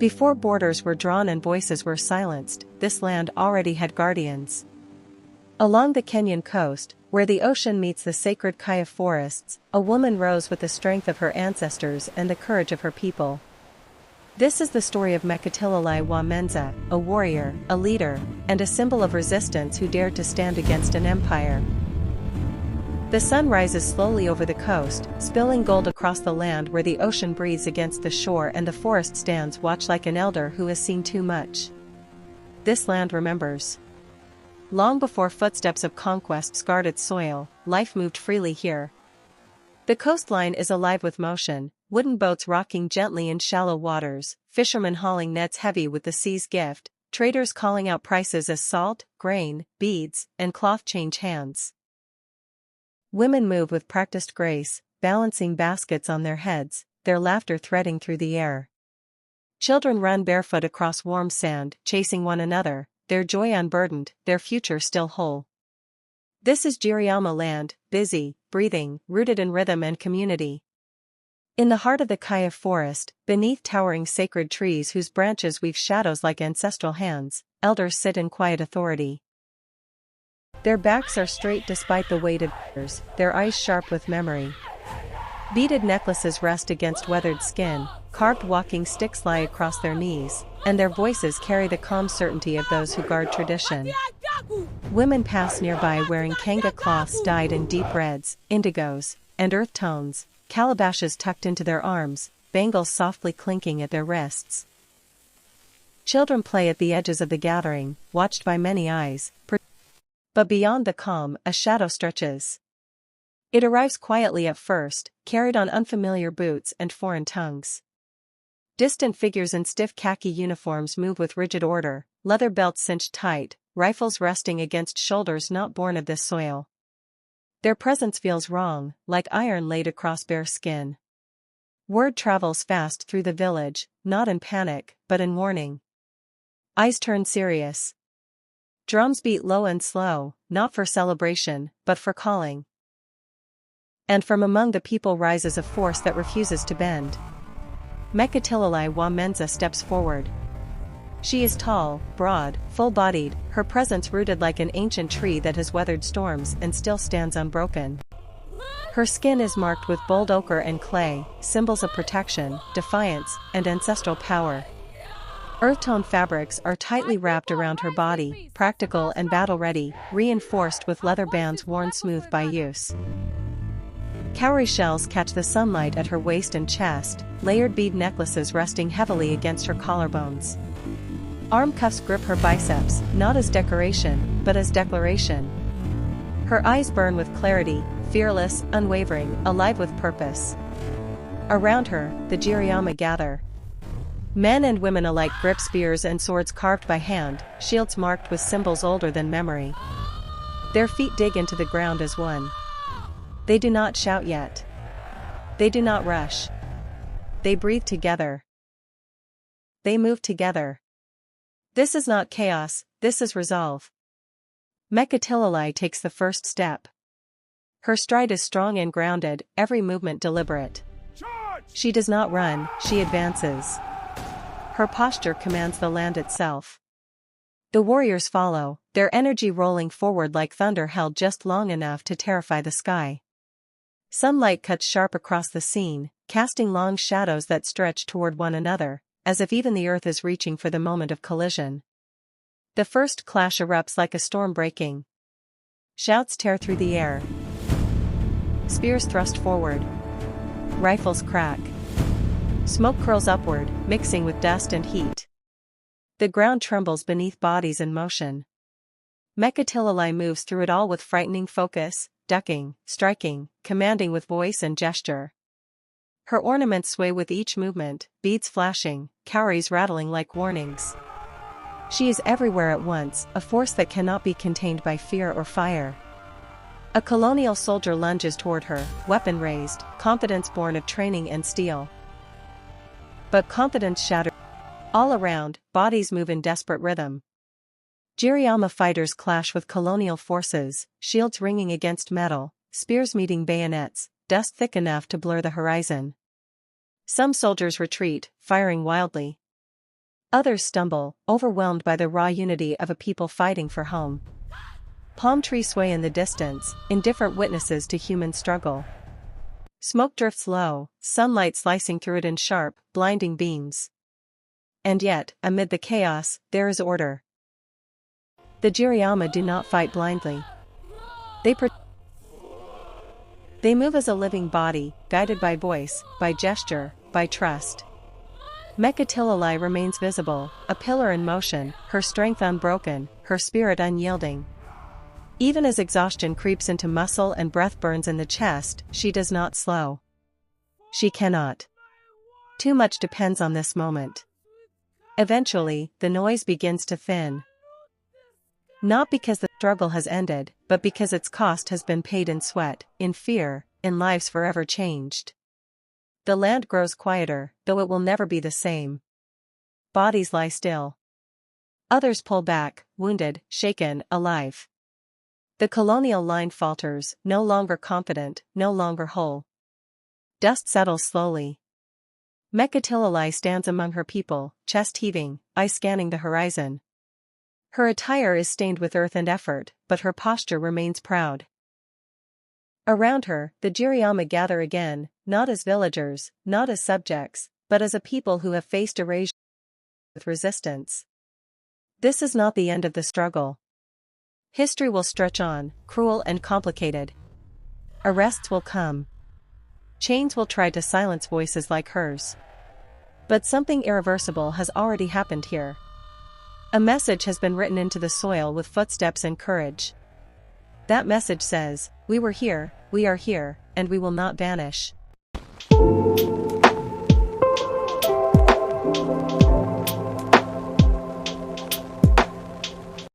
Before borders were drawn and voices were silenced, this land already had guardians. Along the Kenyan coast, where the ocean meets the sacred kaya forests, a woman rose with the strength of her ancestors and the courage of her people. This is the story of Mekatilili wa Menza, a warrior, a leader, and a symbol of resistance who dared to stand against an empire. The sun rises slowly over the coast, spilling gold across the land where the ocean breathes against the shore and the forest stands watch like an elder who has seen too much. This land remembers. Long before footsteps of conquest scarred its soil, life moved freely here. The coastline is alive with motion, wooden boats rocking gently in shallow waters, fishermen hauling nets heavy with the sea's gift, traders calling out prices as salt, grain, beads, and cloth change hands. Women move with practiced grace, balancing baskets on their heads, their laughter threading through the air. Children run barefoot across warm sand, chasing one another, their joy unburdened, their future still whole. This is Giriama land, busy, breathing, rooted in rhythm and community. In the heart of the kaya forest, beneath towering sacred trees whose branches weave shadows like ancestral hands, elders sit in quiet authority. Their backs are straight despite the weight of years, their eyes sharp with memory. Beaded necklaces rest against weathered skin, carved walking sticks lie across their knees, and their voices carry the calm certainty of those who guard tradition. Women pass nearby wearing kanga cloths dyed in deep reds, indigos, and earth tones, calabashes tucked into their arms, bangles softly clinking at their wrists. Children play at the edges of the gathering, watched by many eyes, but beyond the calm, a shadow stretches. It arrives quietly at first, carried on unfamiliar boots and foreign tongues. Distant figures in stiff khaki uniforms move with rigid order, leather belts cinched tight, rifles resting against shoulders not born of this soil. Their presence feels wrong, like iron laid across bare skin. Word travels fast through the village, not in panic, but in warning. Eyes turn serious. Drums beat low and slow, not for celebration, but for calling. And from among the people rises a force that refuses to bend. Mekatilili wa Menza steps forward. She is tall, broad, full-bodied, her presence rooted like an ancient tree that has weathered storms and still stands unbroken. Her skin is marked with bold ochre and clay, symbols of protection, defiance, and ancestral power. Earth-tone fabrics are tightly wrapped around her body, practical and battle-ready, reinforced with leather bands worn smooth by use. Cowrie shells catch the sunlight at her waist and chest, layered bead necklaces resting heavily against her collarbones. Arm cuffs grip her biceps, not as decoration, but as declaration. Her eyes burn with clarity, fearless, unwavering, alive with purpose. Around her, the Giriama gather. Men and women alike grip spears and swords carved by hand, shields marked with symbols older than memory. Their feet dig into the ground as one. They do not shout yet. They do not rush. They breathe together. They move together. This is not chaos, this is resolve. Mekatilili takes the first step. Her stride is strong and grounded, every movement deliberate. She does not run, she advances. Her posture commands the land itself. The warriors follow, their energy rolling forward like thunder held just long enough to terrify the sky. Sunlight cuts sharp across the scene, casting long shadows that stretch toward one another, as if even the earth is reaching for the moment of collision. The first clash erupts like a storm breaking. Shouts tear through the air. Spears thrust forward. Rifles crack. Smoke curls upward, mixing with dust and heat. The ground trembles beneath bodies in motion. Mekatilili moves through it all with frightening focus, ducking, striking, commanding with voice and gesture. Her ornaments sway with each movement, beads flashing, cowries rattling like warnings. She is everywhere at once, a force that cannot be contained by fear or fire. A colonial soldier lunges toward her, weapon raised, confidence born of training and steel. But confidence shattered. All around, bodies move in desperate rhythm. Giriama fighters clash with colonial forces, shields ringing against metal, spears meeting bayonets, dust thick enough to blur the horizon. Some soldiers retreat, firing wildly. Others stumble, overwhelmed by the raw unity of a people fighting for home. Palm trees sway in the distance, indifferent witnesses to human struggle. Smoke drifts low, sunlight slicing through it in sharp, blinding beams. And yet, amid the chaos, there is order. The Giriama do not fight blindly. They move as a living body, guided by voice, by gesture, by trust. Mekatilili remains visible, a pillar in motion, her strength unbroken, her spirit unyielding. Even as exhaustion creeps into muscle and breath burns in the chest, she does not slow. She cannot. Too much depends on this moment. Eventually, the noise begins to thin. Not because the struggle has ended, but because its cost has been paid in sweat, in fear, in lives forever changed. The land grows quieter, though it will never be the same. Bodies lie still. Others pull back, wounded, shaken, alive. The colonial line falters, no longer confident, no longer whole. Dust settles slowly. Mekatilili stands among her people, chest heaving, eyes scanning the horizon. Her attire is stained with earth and effort, but her posture remains proud. Around her, the Giriama gather again, not as villagers, not as subjects, but as a people who have faced erasure with resistance. This is not the end of the struggle. History will stretch on, cruel and complicated. Arrests will come. Chains will try to silence voices like hers. But something irreversible has already happened here. A message has been written into the soil with footsteps and courage. That message says, we were here, we are here, and we will not vanish.